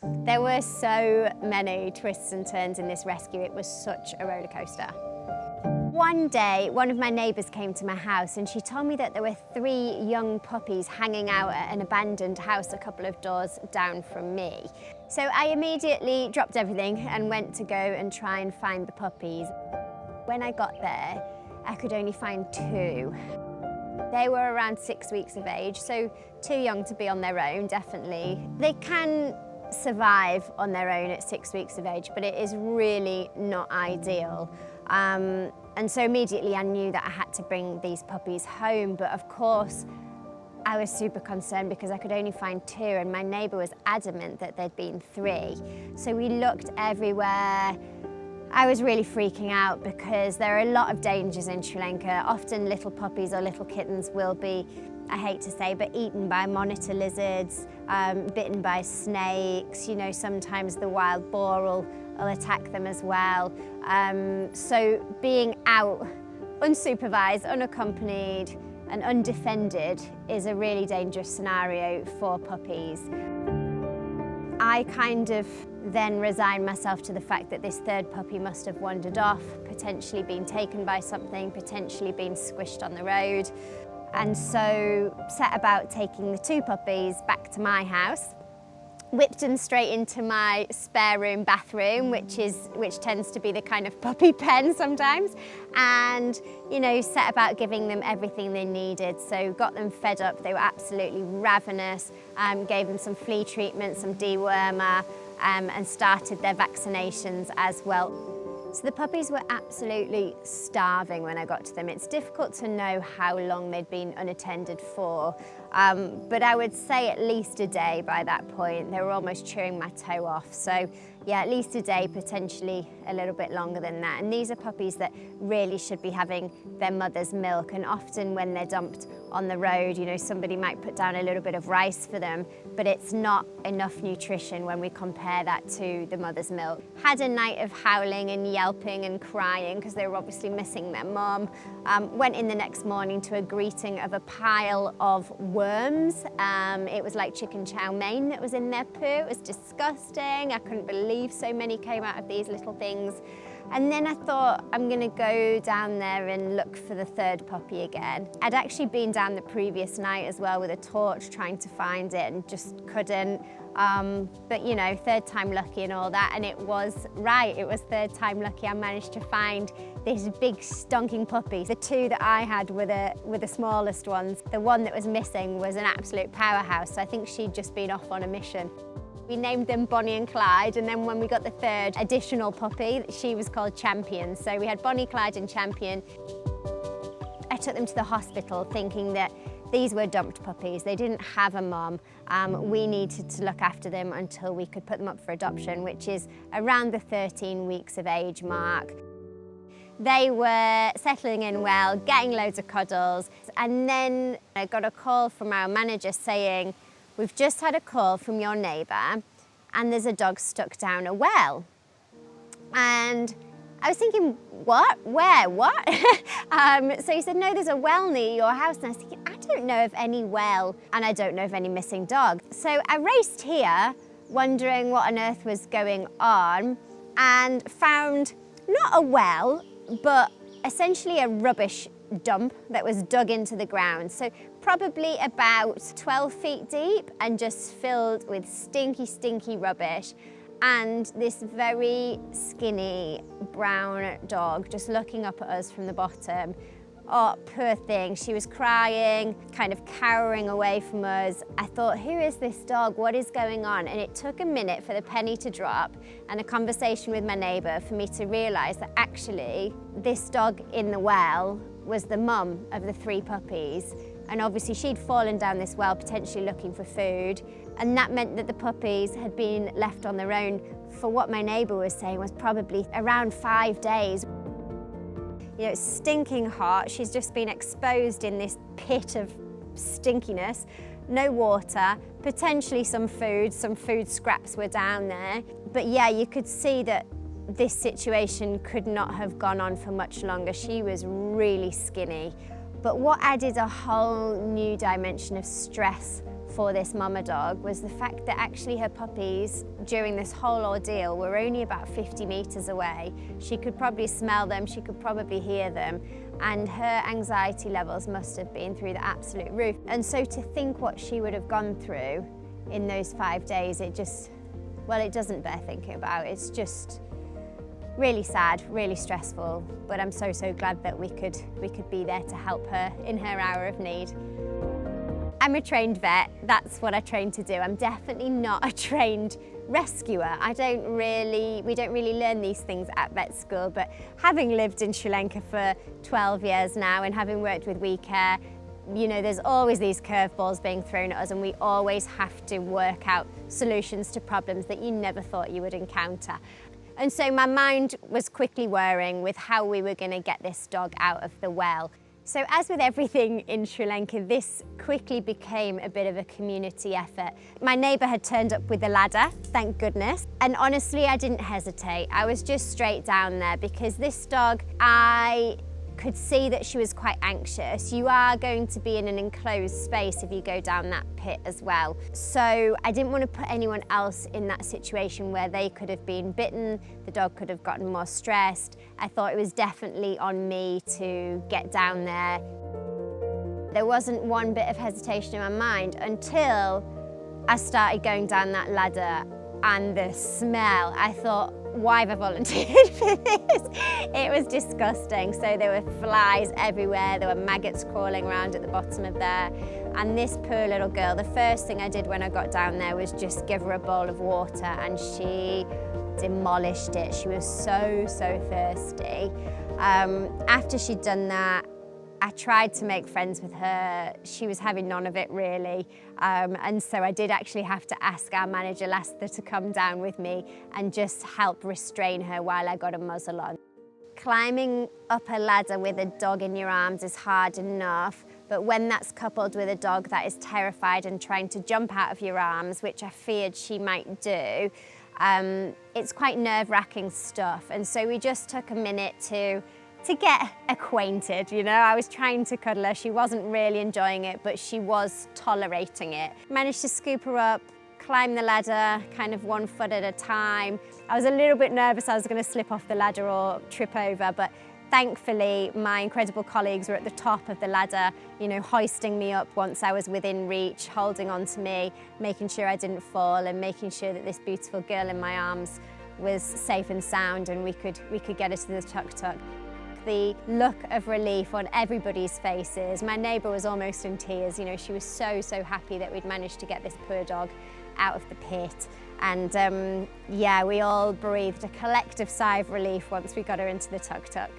There were so many twists and turns in this rescue. It was such a roller coaster. One day, one of my neighbours came to my house and she told me that there were 3 young puppies hanging out at an abandoned house a couple of doors down from me. So I immediately dropped everything and went to go and try and find the puppies. When I got there, I could only find 2. They were around 6 weeks of age, so too young to be on their own, definitely. They can survive on their own at 6 weeks of age, but it is really not ideal. And so immediately I knew that I had to bring these puppies home, but of course I was super concerned because I could only find 2 and my neighbour was adamant that there'd been 3. So we looked everywhere. I was really freaking out because there are a lot of dangers in Sri Lanka. Often little puppies or little kittens will be, I hate to say, but eaten by monitor lizards, bitten by snakes. You know, sometimes the wild boar will attack them as well. So being out unsupervised, unaccompanied and undefended is a really dangerous scenario for puppies. I kind of then resigned myself to the fact that this 3rd puppy must have wandered off, potentially been taken by something, potentially been squished on the road. And so set about taking the 2 puppies back to my house, whipped them straight into my spare room bathroom, which tends to be the kind of puppy pen sometimes, and you know, set about giving them everything they needed. So got them fed up, they were absolutely ravenous, gave them some flea treatment, some dewormer, and started their vaccinations as well. So the puppies were absolutely starving when I got to them. It's difficult to know how long they'd been unattended for, but I would say at least a day by that point. They were almost chewing my toe off. So yeah, at least a day, potentially a little bit longer than that. And these are puppies that really should be having their mother's milk. And often when they're dumped on the road, you know, somebody might put down a little bit of rice for them, but it's not enough nutrition when we compare that to the mother's milk. Had a night of howling and yelping and crying because they were obviously missing their mum. Went in the next morning to a greeting of a pile of worms. It was like chicken chow mein that was in their poo. It was disgusting. I couldn't believe so many came out of these little things. And then I thought, I'm going to go down there and look for the 3rd puppy again. I'd actually been down the previous night as well with a torch trying to find it and just couldn't. But you know, 3rd time lucky and all that, and it was right, it was 3rd time lucky. I managed to find this big stonking puppy. The 2 that I had were the smallest ones. The one that was missing was an absolute powerhouse, so I think she'd just been off on a mission. We named them Bonnie and Clyde, and then when we got the 3rd additional puppy, she was called Champion. So we had Bonnie, Clyde and Champion. I took them to the hospital thinking that these were dumped puppies. They didn't have a mum. We needed to look after them until we could put them up for adoption, which is around the 13 weeks of age mark. They were settling in well, getting loads of cuddles, and then I got a call from our manager saying, "We've just had a call from your neighbour and there's a dog stuck down a well." And I was thinking, what? Where? What? So he said, "No, there's a well near your house." And I was thinking, I don't know of any well and I don't know of any missing dog. So I raced here wondering what on earth was going on and found not a well, but essentially a rubbish dump that was dug into the ground. So probably about 12 feet deep and just filled with stinky, stinky rubbish. And this very skinny brown dog just looking up at us from the bottom. Oh, poor thing. She was crying, kind of cowering away from us. I thought, who is this dog? What is going on? And it took a minute for the penny to drop and a conversation with my neighbour for me to realise that actually this dog in the well was the mum of the 3 puppies. And obviously she'd fallen down this well, potentially looking for food. And that meant that the puppies had been left on their own for what my neighbour was saying was probably around 5 days. You know, it's stinking hot. She's just been exposed in this pit of stinkiness. No water, potentially some food scraps were down there. But yeah, you could see that this situation could not have gone on for much longer. She was really skinny. But what added a whole new dimension of stress for this mama dog was the fact that actually her puppies during this whole ordeal were only about 50 meters away. She could probably smell them, she could probably hear them, and her anxiety levels must have been through the absolute roof. And so to think what she would have gone through in those 5 days, it just, well, it doesn't bear thinking about. It's just really sad, really stressful, but I'm so glad that we could be there to help her in her hour of need. I'm a trained vet, that's what I trained to do. I'm definitely not a trained rescuer. We don't really learn these things at vet school, but having lived in Sri Lanka for 12 years now and having worked with WECare, you know, there's always these curveballs being thrown at us, and we always have to work out solutions to problems that you never thought you would encounter. And so my mind was quickly whirring with how we were going to get this dog out of the well. So as with everything in Sri Lanka, this quickly became a bit of a community effort. My neighbour had turned up with a ladder, thank goodness. And honestly, I didn't hesitate. I was just straight down there because this dog, I could see that she was quite anxious. You are going to be in an enclosed space if you go down that pit as well. So I didn't want to put anyone else in that situation where they could have been bitten, the dog could have gotten more stressed. I thought it was definitely on me to get down there. There wasn't one bit of hesitation in my mind until I started going down that ladder, and the smell, I thought, why have I volunteered for this? It was disgusting. So there were flies everywhere, there were maggots crawling around at the bottom of there. And this poor little girl, the first thing I did when I got down there was just give her a bowl of water, and she demolished it. She was so thirsty. After she'd done that, I tried to make friends with her. She was having none of it really. And so I did actually have to ask our manager, Lester, to come down with me and just help restrain her while I got a muzzle on. Climbing up a ladder with a dog in your arms is hard enough, but when that's coupled with a dog that is terrified and trying to jump out of your arms, which I feared she might do, it's quite nerve-wracking stuff. And so we just took a minute to get acquainted, you know. I was trying to cuddle her. She wasn't really enjoying it, but she was tolerating it. Managed to scoop her up, climb the ladder, kind of 1 foot at a time. I was a little bit nervous I was going to slip off the ladder or trip over, but thankfully my incredible colleagues were at the top of the ladder, you know, hoisting me up once I was within reach, holding on to me, making sure I didn't fall, and making sure that this beautiful girl in my arms was safe and sound, and we could get her to the tuk-tuk. The look of relief on everybody's faces. My neighbour was almost in tears. You know, she was so happy that we'd managed to get this poor dog out of the pit. And yeah, we all breathed a collective sigh of relief once we got her into the tuk-tuk.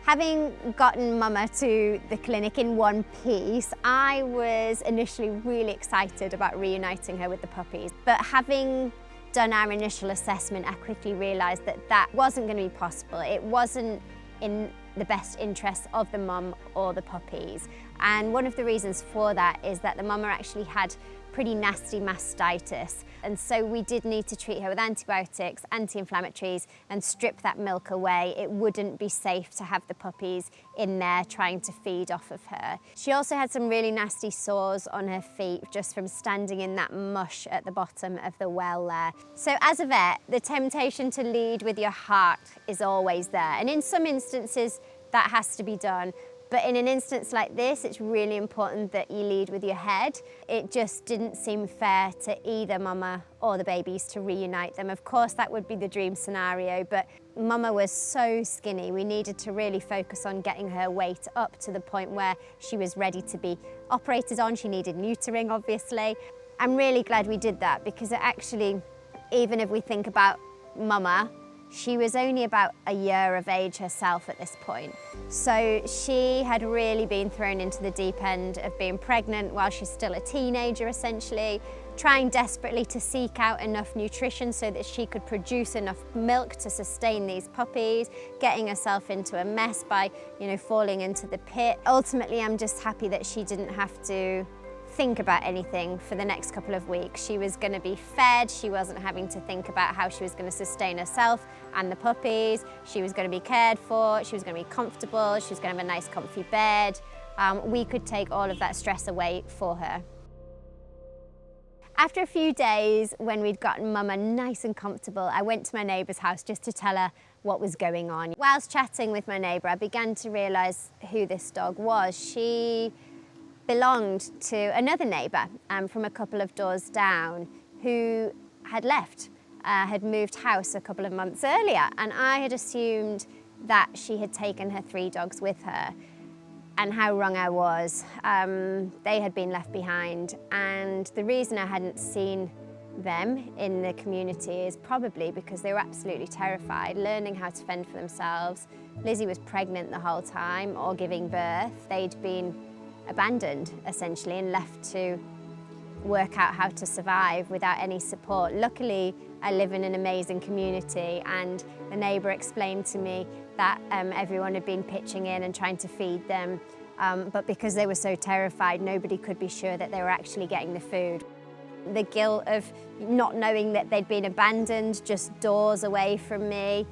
Having gotten Mama to the clinic in one piece, I was initially really excited about reuniting her with the puppies. But having done our initial assessment, I quickly realised that that wasn't going to be possible. It wasn't in the best interest of the mum or the puppies. And one of the reasons for that is that the mama actually had pretty nasty mastitis. And so we did need to treat her with antibiotics, anti-inflammatories, and strip that milk away. It wouldn't be safe to have the puppies in there trying to feed off of her. She also had some really nasty sores on her feet just from standing in that mush at the bottom of the well there. So as a vet, the temptation to lead with your heart is always there. And in some instances, that has to be done. But in an instance like this, it's really important that you lead with your head. It just didn't seem fair to either Mama or the babies to reunite them. Of course, that would be the dream scenario, but Mama was so skinny. We needed to really focus on getting her weight up to the point where she was ready to be operated on. She needed neutering, obviously. I'm really glad we did that, because it actually, even if we think about Mama, she was only about a year of age herself at this point. So she had really been thrown into the deep end of being pregnant while she's still a teenager, essentially, trying desperately to seek out enough nutrition so that she could produce enough milk to sustain these puppies, getting herself into a mess by, you know, falling into the pit. Ultimately, I'm just happy that she didn't have to think about anything for the next couple of weeks. She was going to be fed, she wasn't having to think about how she was going to sustain herself and the puppies, she was going to be cared for, she was going to be comfortable, she was going to have a nice comfy bed. we could take all of that stress away for her. After a few days, when we'd gotten Mama nice and comfortable, I went to my neighbour's house just to tell her what was going on. Whilst chatting with my neighbour, I began to realise who this dog was. She belonged to another neighbour from a couple of doors down who had left, had moved house a couple of months earlier, and I had assumed that she had taken her 3 dogs with her. And how wrong I was. They had been left behind, and the reason I hadn't seen them in the community is probably because they were absolutely terrified, learning how to fend for themselves. Lizzie was pregnant the whole time, or giving birth. They'd been abandoned, essentially, and left to work out how to survive without any support. Luckily, I live in an amazing community, and the neighbour explained to me that everyone had been pitching in and trying to feed them, but because they were so terrified, nobody could be sure that they were actually getting the food. The guilt of not knowing that they'd been abandoned just doors away from me,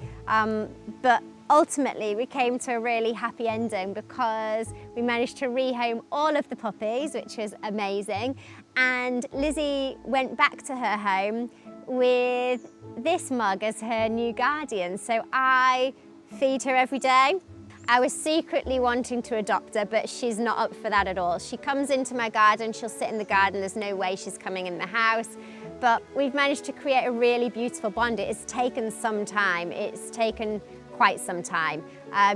but ultimately we came to a really happy ending because we managed to rehome all of the puppies, which was amazing, and Lizzie went back to her home with this mug as her new guardian. So I feed her every day. I was secretly wanting to adopt her, but she's not up for that at all. She comes into my garden, she'll sit in the garden, there's no way she's coming in the house. But we've managed to create a really beautiful bond. It has taken some time. It's taken quite some time.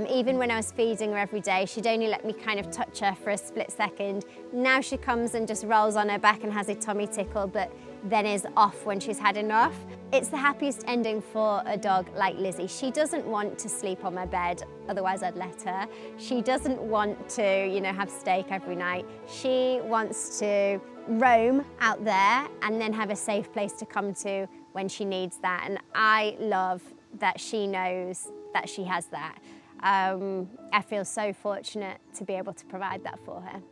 Even when I was feeding her every day, she'd only let me kind of touch her for a split second. Now she comes and just rolls on her back and has a tummy tickle, but then is off when she's had enough. It's the happiest ending for a dog like Lizzie. She doesn't want to sleep on my bed, otherwise I'd let her. She doesn't want to, have steak every night. She wants to roam out there and then have a safe place to come to when she needs that. And I love that she knows that she has that. I feel so fortunate to be able to provide that for her.